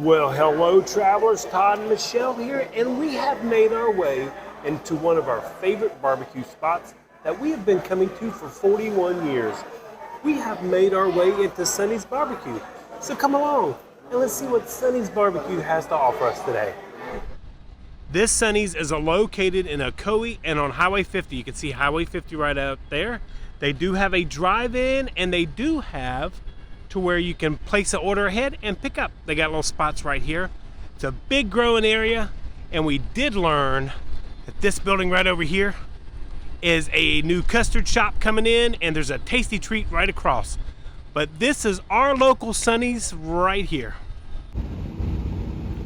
Well, hello travelers, Todd and Michelle here, and we have made our way into one of our favorite barbecue spots that we have been coming to for 41 years. We have made our way into Sonny's BBQ. So come along and let's see what Sonny's BBQ has to offer us today. This Sonny's is located in Ocoee and on Highway 50. You can see Highway 50 right out there. They do have a drive-in, and they do have to where you can place an order ahead and pick up. They got little spots right here. It's a big growing area, and we did learn that this building right over here is a new custard shop coming in, and there's a tasty treat right across. But this is our local Sonny's right here.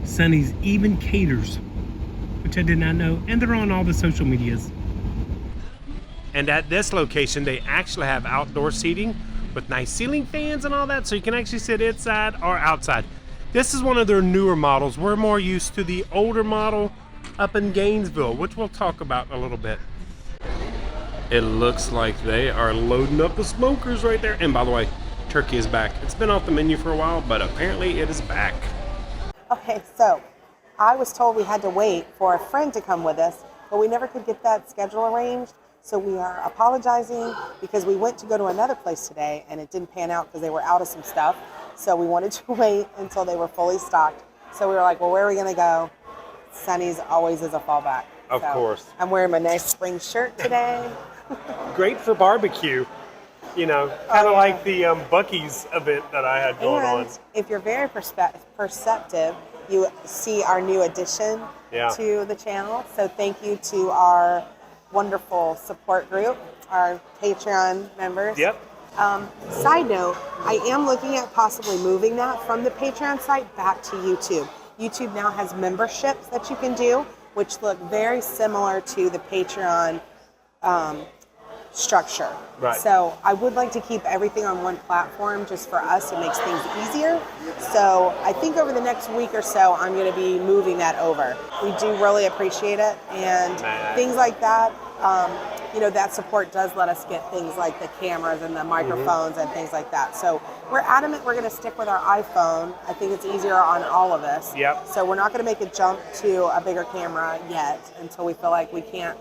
Sonny's even caters, which I did not know, and they're on all the social medias. And at this location, they actually have outdoor seating with nice ceiling fans and all that, so you can actually sit inside or outside. This is one of their newer models. We're more used to the older model up in Gainesville, which we'll talk about in a little bit. It looks like they are loading up the smokers right there. And by the way, turkey is back. It's been off the menu for a while, but apparently it is back. Okay, so I was told we had to wait for a friend to come with us, but we never could get that schedule arranged. So we are apologizing because we went to go to another place today and it didn't pan out because they were out of some stuff. So we wanted to wait until they were fully stocked. So we were like, well, where are we going to go? Sonny's always is a fallback. Of course. I'm wearing my nice spring shirt today. Great for barbecue. You know, kind of like the Buc-ee's event that I had going on. If you're very perceptive, you see our new addition to the channel. So thank you to our wonderful support group, our Patreon members. Yep. Side note, I am looking at possibly moving that from the Patreon site back to YouTube. YouTube now has memberships that you can do, which look very similar to the Patreon structure. Right. So I would like to keep everything on one platform just for us. It makes things easier. So I think over the next week or so, I'm going to be moving that over. We do really appreciate it. And things like that, you know, that support does let us get things like the cameras and the microphones and things like that. So we're adamant we're going to stick with our iPhone. I think it's easier on all of us. Yep. So we're not going to make a jump to a bigger camera yet until we feel like we can't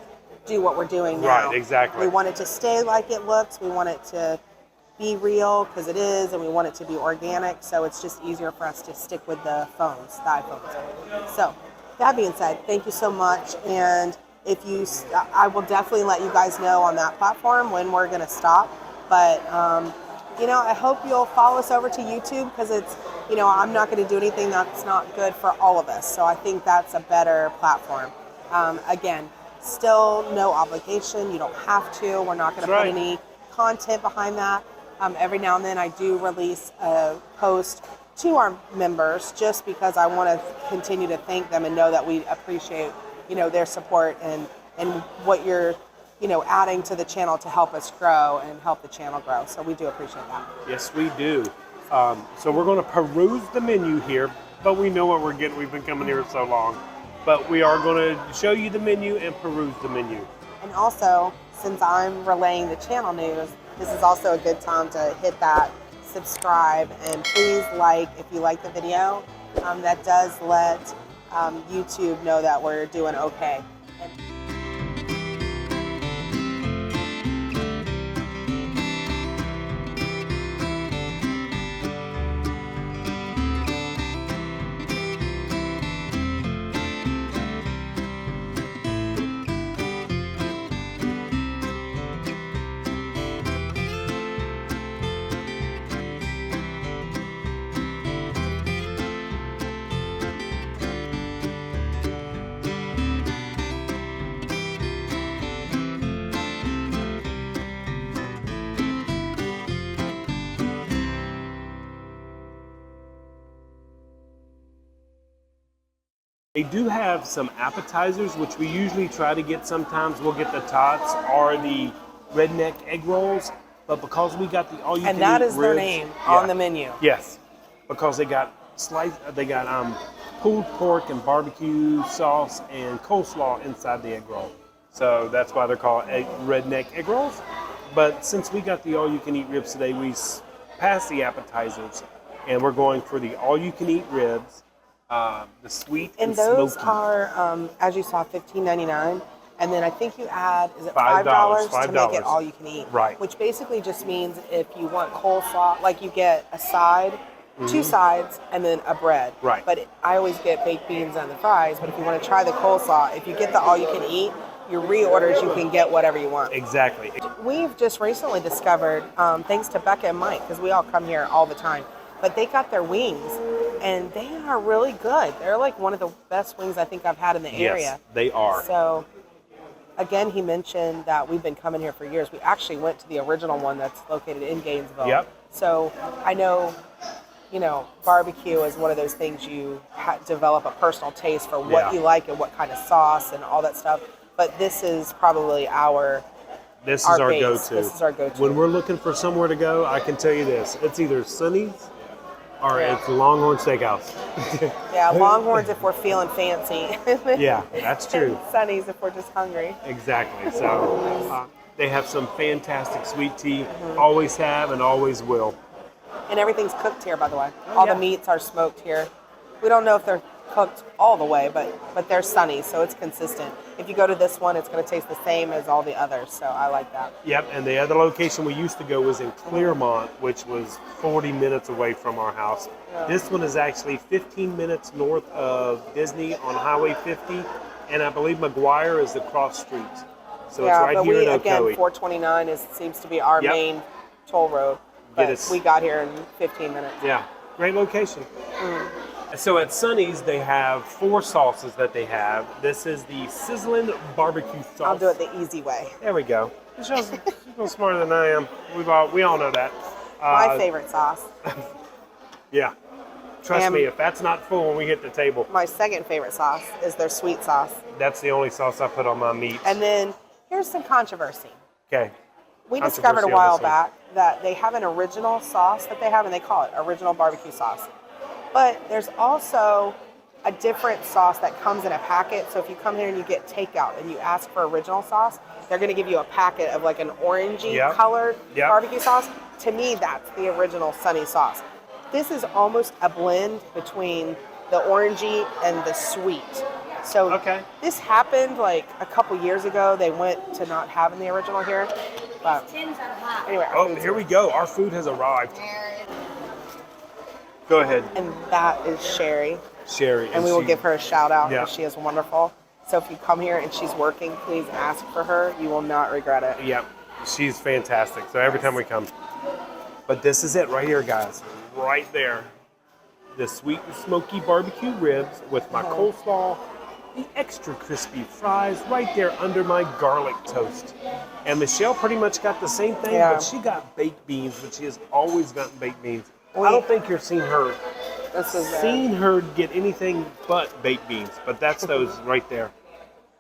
do what we're doing now. Right, exactly. We want it to stay like it looks. We want it to be real because it is, and we want it to be organic. So it's just easier for us to stick with the phones, the iPhones. So that being said, thank you so much. And if you, I will definitely let you guys know on that platform when we're going to stop. But, you know, I hope you'll follow us over to YouTube because it's, you know, I'm not going to do anything that's not good for all of us. So I think that's a better platform. Again, still no obligation. You don't have to. We're not going to put any content behind that. Every now and then I do release a post to our members just because I want to continue to thank them and know that we appreciate, you know, their support and what you're, you know, adding to the channel to help us grow and help the channel grow. So we do appreciate that. Yes, we do. So we're going to peruse the menu here, but we know what we're getting. We've been coming here so long. But we are going to show you the menu and peruse the menu. And also, since I'm relaying the channel news, this is also a good time to hit that subscribe and please like if you like the video. That does let YouTube know that we're doing okay. They do have some appetizers, which we usually try to get sometimes. We'll get the tots or the redneck egg rolls, but because we got the all-you-can-eat and that is ribs, their name on the menu. Yes, because they got pulled pork and barbecue sauce and coleslaw inside the egg roll. So that's why they're called redneck egg rolls. But since we got the all-you-can-eat ribs today, we passed the appetizers, and we're going for the all-you-can-eat ribs. the sweet And and those smoky. are, as you saw, $15.99. And then I think you add, is it $5, $5 to make it $5. all you can eat? Right. Which basically just means if you want coleslaw, like you get a side, two sides, and then a bread. Right. But I always get baked beans and the fries. But if you want to try the coleslaw, if you get the all you can eat, your reorders, you can get whatever you want. Exactly. We've just recently discovered, thanks to Becca and Mike, because we all come here all the time, but they got their wings, and they are really good. They're like one of the best wings I think I've had in the area. Yes, they are. So, again, he mentioned that we've been coming here for years. We actually went to the original one that's located in Gainesville. Yep. So I know, barbecue is one of those things you develop a personal taste for what Yeah. you like and what kind of sauce and all that stuff. But this is probably our This is our base. go-to. This is our go-to. When we're looking for somewhere to go, I can tell you this. It's either Sonny's or Yeah. it's Longhorn Steakhouse. Yeah, Longhorns if we're feeling fancy. Yeah, that's true. And Sonny's if we're just hungry. Exactly. So they have some fantastic sweet tea. Always have and always will. And everything's cooked here, by the way. Oh, All yeah. the meats are smoked here. We don't know if they're cooked all the way, but they're Sonny's, so it's consistent. If you go to this one, it's going to taste the same as all the others, so I like that. Yep, and the other location we used to go was in Clearmont, which was 40 minutes away from our house. Yeah. This one is actually 15 minutes north of Disney on Highway 50, and I believe McGuire is the cross street. So Yeah, it's right but here we, in again, Ocoee. 429 seems to be our Yep. main toll road, Get but us- we got here in 15 minutes. Yeah, great location. So at Sonny's, they have 4 sauces that they have. This is the sizzling barbecue sauce. I'll do it the easy way. There we go. She's a little smarter than I am. We all know that. My favorite sauce. Yeah. Trust And- me, if that's not full when we hit the table, My second favorite sauce is their sweet sauce. that's the only sauce I put on my meat. And then here's some controversy. Okay. We discovered a Controversy on while this one. back that they have an original sauce that they have, and they call it original barbecue sauce. But there's also a different sauce that comes in a packet. So if you come here and you get takeout and you ask for original sauce, they're going to give you a packet of like an orangey Yep. colored Yep. barbecue sauce. To me, that's the original Sonny sauce. This is almost a blend between the orangey and the sweet. So Okay. this happened like a couple years ago. They went to not having the original here. But Tins are hot. anyway, our Oh, food's here we go. Our food has arrived. Go ahead, And that is Sherry. Sherry. And we will she- give her a shout out Yeah. because she is wonderful. So if you come here and she's working, please ask for her. You will not regret it. Yep, she's fantastic. So every time we come. But this is it right here, guys. Right there. The sweet and smoky barbecue ribs with my coleslaw, the extra crispy fries right there under my garlic toast. And Michelle pretty much got the same thing, Yeah. but she got baked beans, but she has always gotten baked beans. We- I don't think you're seeing her get anything but baked beans, but that's those right there.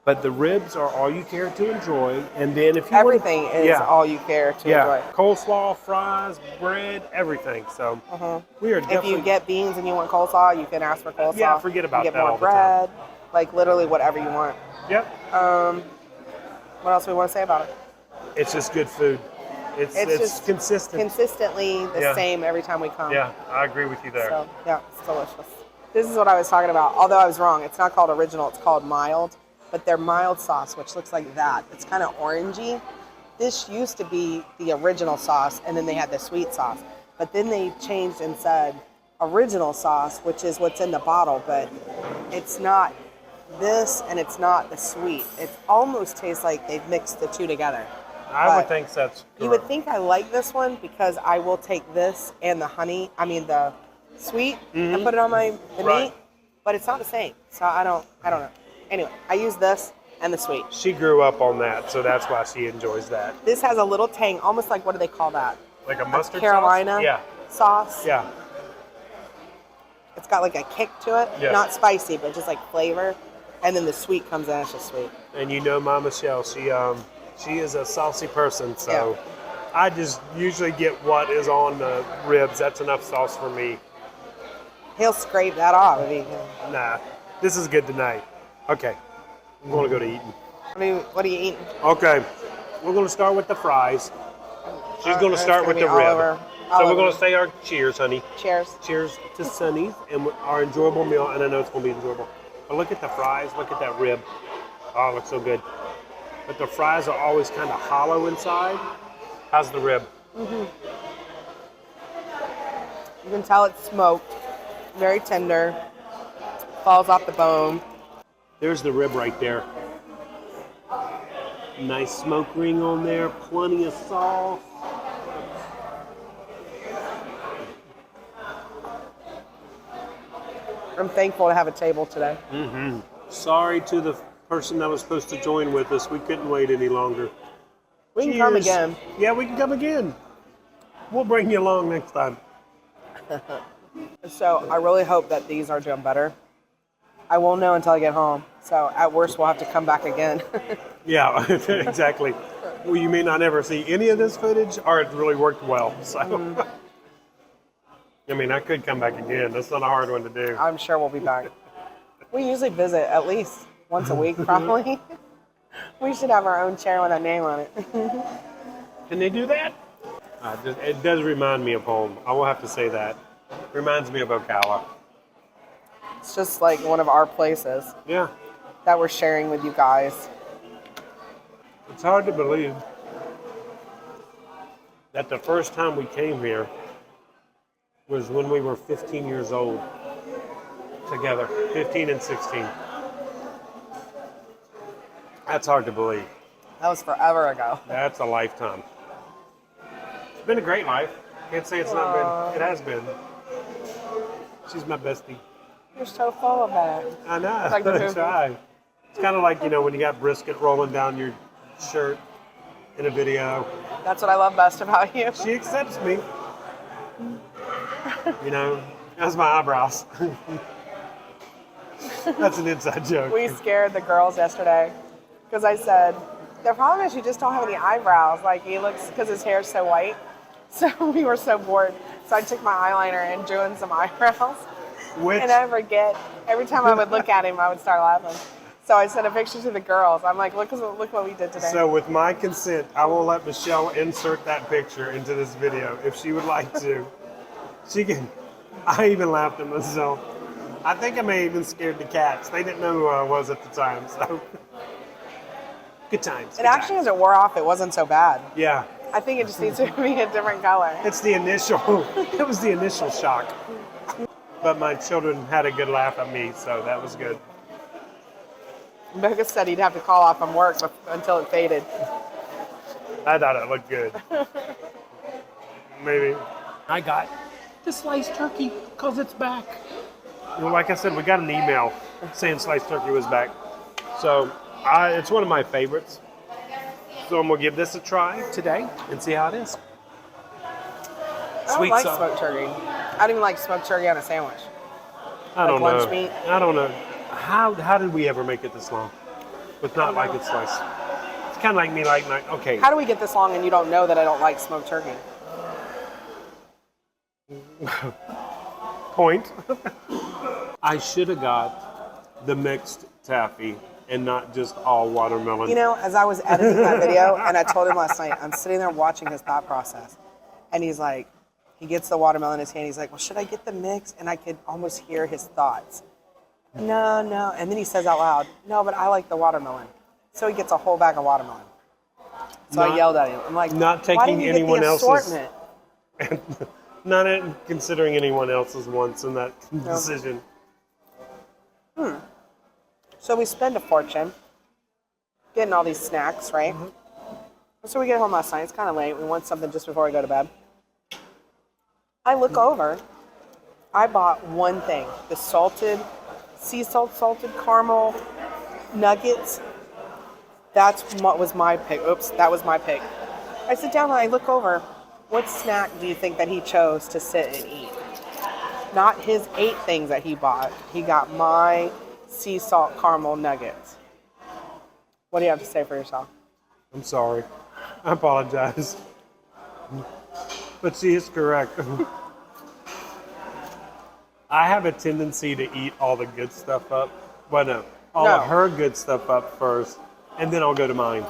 But the ribs are all you care to enjoy, and then if you everything want, is all you care to yeah, enjoy. coleslaw, fries, bread, everything. So we are If definitely. you get beans and you want coleslaw, you can ask for coleslaw. Yeah, forget about you get that more all the time. bread, like literally whatever you want. Yep, What else do we want to say about it? it's just good food. It's just consistent. Consistently the Yeah. same every time we come. Yeah, I agree with you there. So yeah, it's delicious. This is what I was talking about. Although I was wrong, it's not called original, it's called mild. But their mild sauce, which looks like that, it's kind of orangey. This used to be the original sauce, and then they had the sweet sauce. But then they changed and said original sauce, which is what's in the bottle, but it's not this and it's not the sweet. It almost tastes like they've mixed the two together. I But would think that's you would think I like this one because I will take this and the the sweet, and put it on the Right. meat, but it's not the same. So I don't know. Anyway, I use this and the sweet. She grew up on that, so that's why she enjoys that. This has a little tang, almost like, what do they call that? Like a mustard Carolina sauce? Yeah, sauce. yeah. It's got like a kick to it. Yeah. Not spicy, but just like flavor. And then the sweet comes in, it's just sweet. And you know my Michelle, she is a saucy person, so Yeah. I just usually get what is on the ribs. That's enough sauce for me. He'll scrape that off if he can. Nah, this is good tonight. Okay, I'm going to go to eating. What are you eating? Okay, we're going to start with the fries. She's going to It's start gonna with be the all rib. over So we're going to say our cheers, honey. Cheers. Cheers to Sonny's and our enjoyable meal, and I know it's going to be enjoyable. But look at the fries, look at that rib. Oh, it looks so good. But the fries are always kind of hollow inside. How's the rib? You can tell it's smoked, very tender, falls off the bone. There's the rib right there. Nice smoke ring on there, plenty of sauce. I'm thankful to have a table today. Sorry to the person that was supposed to join with us. We couldn't wait any longer. We can come Cheers. again. Yeah, we can come again. We'll bring you along next time. So I really hope that these are doing better. I won't know until I get home. So at worst, we'll have to come back again. Yeah, exactly. Well, you may not ever see any of this footage, or it really worked well. So, I mean, I could come back again. That's not a hard one to do. I'm sure we'll be back. We usually visit at least once a week, probably. We should have our own chair with a name on it. Can they do that? It does remind me of home. I will have to say that. Reminds me of Ocala. It's just like one of our places Yeah. that we're sharing with you guys. It's hard to believe that the first time we came here was when we were 15 years old together, 15 and 16. That's hard to believe. That was forever ago. That's a lifetime. It's been a great life. Can't say it's not been. It has been. She's my bestie. You're so full of that. I know. Like the movie. Try. It's kind of like, when you got brisket rolling down your shirt in a video. That's what I love best about you. She accepts me. That's my eyebrows. That's an inside joke. We scared the girls yesterday because I said, the problem is you just don't have any eyebrows. Like he looks, because his hair's so white. So we were so bored. So I took my eyeliner and drew in some eyebrows. And I forget, every time I would look at him, I would start laughing. So I sent a picture to the girls. I'm like, look what we did today. So with my consent, I will let Michelle insert that picture into this video if she would like to. She can. I even laughed at myself. I think I may have even scared the cats. They didn't know who I was at the time, so. Good times. And actually, as it wore off, it wasn't so bad. Yeah. I think it just needs to be a different color. It's the initial, it was the initial shock. But my children had a good laugh at me, so that was good. Becca said he'd have to call off from work until it faded. I thought it looked good. Maybe. I got the sliced turkey because it's back. Like I said, we got an email saying sliced turkey was back. So it's one of my favorites. So I'm going to give this a try today and see how it is. I don't like smoked turkey. I don't even like smoked turkey on a sandwich. I don't know. Lunch meat. I don't know. How did we ever make it this long with not like it sliced? It's kind of like me okay. How do we get this long and you don't know that I don't like smoked turkey? Point. I should have got the mixed taffy and not just all watermelon. As I was editing that video, and I told him last night, I'm sitting there watching his thought process. And he's like, he gets the watermelon in his hand. He's like, well, should I get the mix? And I could almost hear his thoughts. No. And then he says out loud, no, but I like the watermelon. So he gets a whole bag of watermelon. So I yelled at him. I'm like, not taking why didn't you anyone get the else's assortment? not considering anyone else's wants in that decision. So we spend a fortune getting all these snacks, right? So we get home last night. It's kind of late. We want something just before we go to bed. I look over. I bought one thing. The sea salt salted caramel nuggets. That's what was my pick. Oops, that was my pick. I sit down and I look over. What snack do you think that he chose to sit and eat? Not his 8 things that he bought. He got my sea salt caramel nuggets. What do you have to say for yourself? I'm sorry. I apologize. But she is correct. I have a tendency to eat all the good stuff up. Well, all of her good stuff up first, and then I'll go to mine.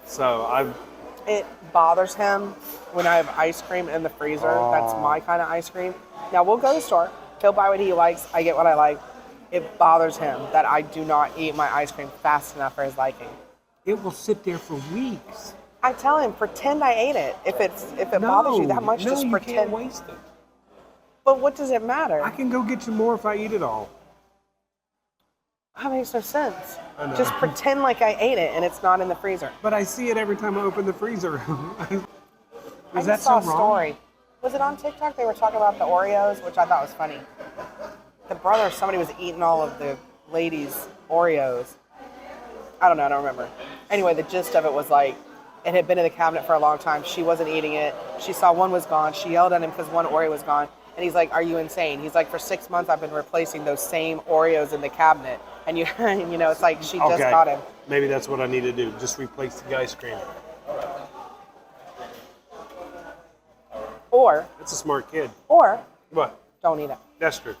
So It bothers him when I have ice cream in the freezer. That's my kind of ice cream. Now, we'll go to the store. He'll buy what he likes. I get what I like. It bothers him that I do not eat my ice cream fast enough for his liking. It will sit there for weeks. I tell him, pretend I ate it. If it bothers you that much, just pretend. You can't waste it. But what does it matter? I can go get you more if I eat it all. That makes no sense. I know. Just pretend like I ate it and it's not in the freezer. But I see it every time I open the freezer. I just saw a story. Was it on TikTok? They were talking about the Oreos, which I thought was funny. The brother, somebody was eating all of the ladies' Oreos. I don't know, I don't remember. Anyway, the gist of it was like, it had been in the cabinet for a long time. She wasn't eating it. She saw one was gone. She yelled at him because one Oreo was gone. And he's like, are you insane? He's like, for 6 months, I've been replacing those same Oreos in the cabinet. And you know, it's like she just got him. Maybe that's what I need to do. Just replace the ice cream. Or. That's a smart kid. Or. What? Don't eat it. That's true.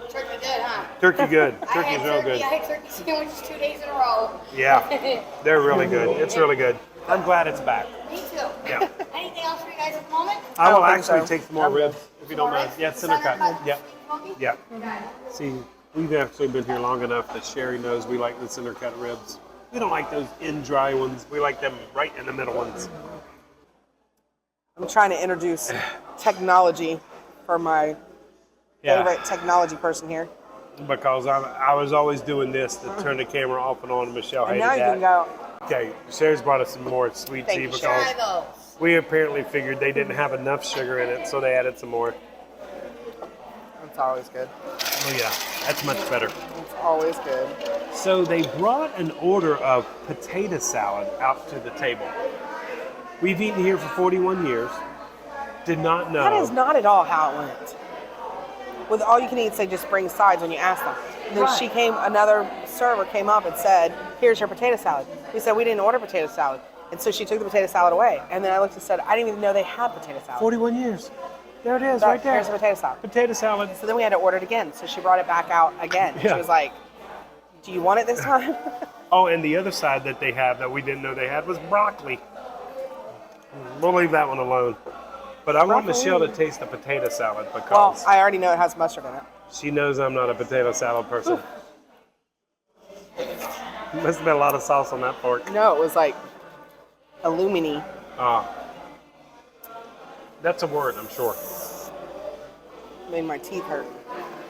Turkey good, huh? Turkey good. Turkey's real good. I had turkey sandwiches 2 days in a row. Yeah. They're really good. It's really good. I'm glad it's back. Me too. Yeah. Anything else for you guys at the moment? I will think actually so. take some more ribs, if you don't mind. Yeah, center cut. Yeah. Smoky? Yeah. Okay. See, we've actually been here long enough that Sherry knows we like the center cut ribs. We don't like those end dry ones. We like them right in the middle ones. I'm trying to introduce technology for my favorite technology person here. Because I was always doing this to turn the camera off and on, and Michelle And hated now you that. can go. Okay, Sherry's brought us some more sweet tea Thank you, because Try those. we apparently figured they didn't have enough sugar in it, so they added some more. It's always good. Oh yeah, that's much better. It's always good. So they brought an order of potato salad out to the table. We've eaten here for 41 years. Did not know. That is not at all how it went. With all you can eat, they just bring sides when you ask them. And then another server came up and said, here's your potato salad. We said, we didn't order potato salad. And so she took the potato salad away. And then I looked and said, I didn't even know they had potato salad. 41 years. There it is, right there. Here's the potato salad. Potato salad. So then we had to order it again. So she brought it back out again. Yeah. She was like, do you want it this time? Oh, and the other side that they have that we didn't know they had was broccoli. We'll leave that one alone. But I want Michelle to taste the potato salad Well, because I already know it has mustard in it. she knows I'm not a potato salad person. Must have been a lot of sauce on that fork. No, it was like alumini. That's a word, I'm sure. Made my teeth hurt.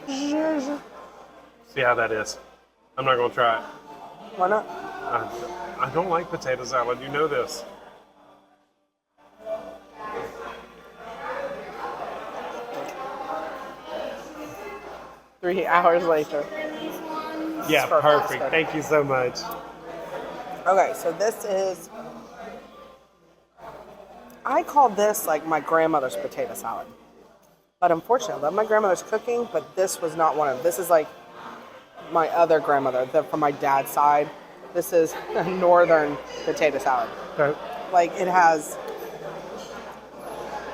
See how that is. I'm not going to try it. Why not? I don't like potato salad. You know this. Three hours later. Yeah, Perfect. perfect. Thank you so much. Okay, so this is, I called this like my grandmother's potato salad. But unfortunately, I love my grandmother's cooking, but this was not one of them. This is like my other grandmother, from my dad's side. This is a northern potato salad. Okay. Like it has,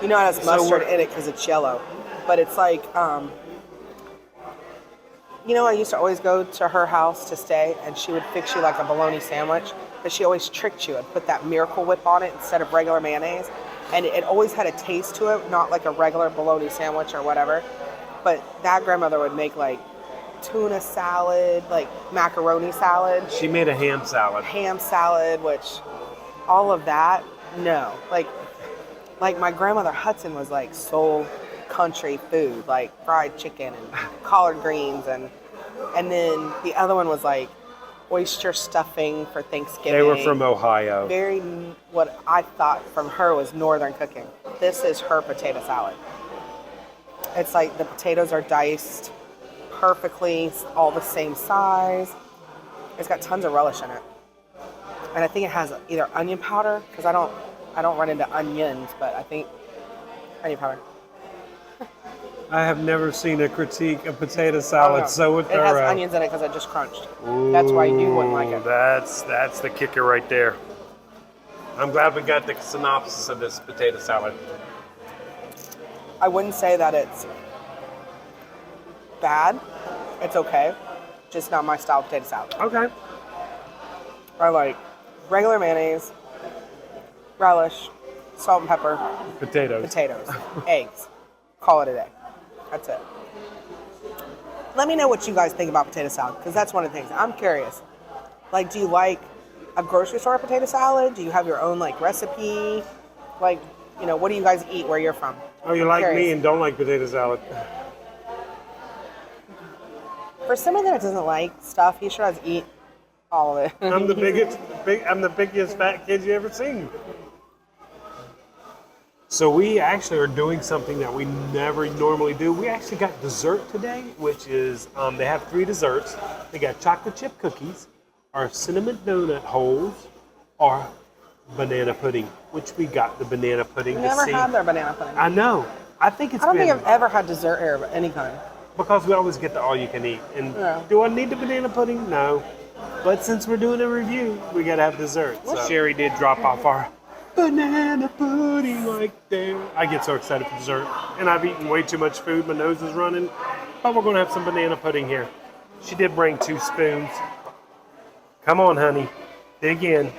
it has mustard in it because it's yellow. But it's like, I used to always go to her house to stay, and she would fix you like a bologna sandwich, but she always tricked you and put that Miracle Whip on it instead of regular mayonnaise. And it always had a taste to it, not like a regular bologna sandwich or whatever. But that grandmother would make like tuna salad, like macaroni salad. She made a ham salad. Ham salad, which all of that, no. Like my grandmother Hudson was like soul country food, like fried chicken and collard greens, and then the other one was like oyster stuffing for Thanksgiving. They were from Ohio. Very, what I thought from her was northern cooking. This is her potato salad. It's like the potatoes are diced perfectly, all the same size. It's got tons of relish in it. And I think it has either onion powder, because I don't run into onions, but I think onion powder. I have never seen a critique of potato salad so thorough. It has onions in it because I just crunched. That's why you wouldn't like it. That's the kicker right there. I'm glad we got the synopsis of this potato salad. I wouldn't say that it's bad. It's okay. Just not my style of potato salad. Okay. I like regular mayonnaise, relish, salt and pepper, Potatoes. potatoes, eggs. Call it a day. That's it. Let me know what you guys think about potato salad, because that's one of the things. I'm curious. Like, do you like a grocery store potato salad? Do you have your own, like, recipe? Like, you know, what do you guys eat where you're from? Oh, you I'm like me curious. and don't like potato salad. For somebody that doesn't like stuff, he sure does eat all of it. I'm the biggest fat kid you ever seen. So we actually are doing something that we never normally do. We actually got dessert today, which is, they have 3 desserts. They got chocolate chip cookies, or cinnamon donut holes, or banana pudding, which we got the banana pudding to Never see. had their banana pudding. I know. I think it's I don't been, think I've ever had dessert here of any kind. because we always get the all you can eat. And Yeah. do I need the banana pudding? No. But since we're doing a review, we gotta have dessert. So Sherry did drop off our banana pudding right there. I get so excited for dessert. And I've eaten way too much food. My nose is running. But we're gonna have some banana pudding here. She did bring 2 spoons. Come on, honey. Dig in.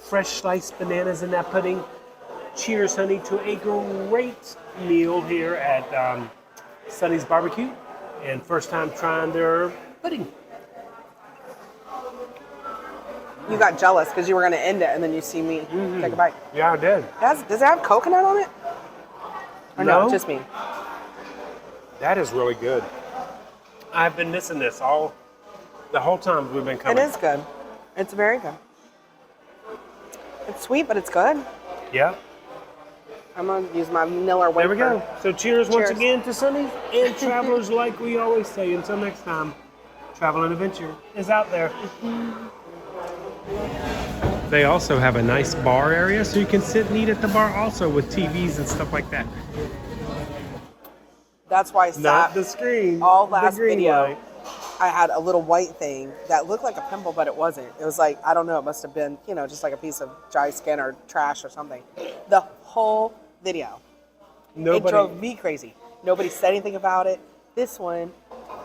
Fresh sliced bananas in that pudding. Cheers, honey, to a great meal here at Sonny's BBQ. And first time trying their pudding. You got jealous because you were going to end it, and then you see me take a bite. Yeah, I did. Does it have coconut on it? Or no, No. just me. That is really good. I've been missing this the whole time we've been It coming. is good. It's very good. It's sweet, but it's good. Yeah. I'm going to use my Miller There wafer. we go. So cheers once Cheers. again to Sonny and travelers, like we always say. Until next time, travel and adventure is out there. They also have a nice bar area, so you can sit and eat at the bar also with TVs and stuff like that. That's why I Not sat the screen. all the last green video. light. I had a little white thing that looked like a pimple, but it wasn't. It was like, I don't know, it must have been, you know, just like a piece of dry skin or trash or something. The whole video. It Nobody. drove me crazy. Nobody said anything about it. This one,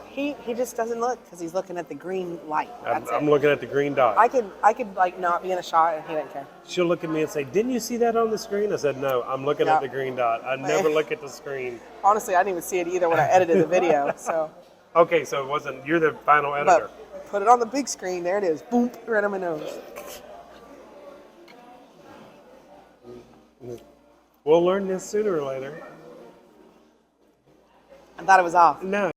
he just doesn't look because he's looking at the green light. That's I'm it. looking at the green dot. I could like not be in a shot and he didn't care. She'll look at me and say, "Didn't you see that on the screen?" I said, "No, I'm looking at Yeah. the green dot. I never look at the screen." Honestly, I didn't even see it either when I edited the video. So, Okay, so it wasn't. You're the final editor. but put it on the big screen. There it is. Boom, right on my nose. We'll learn this sooner or later. I thought it was off. No.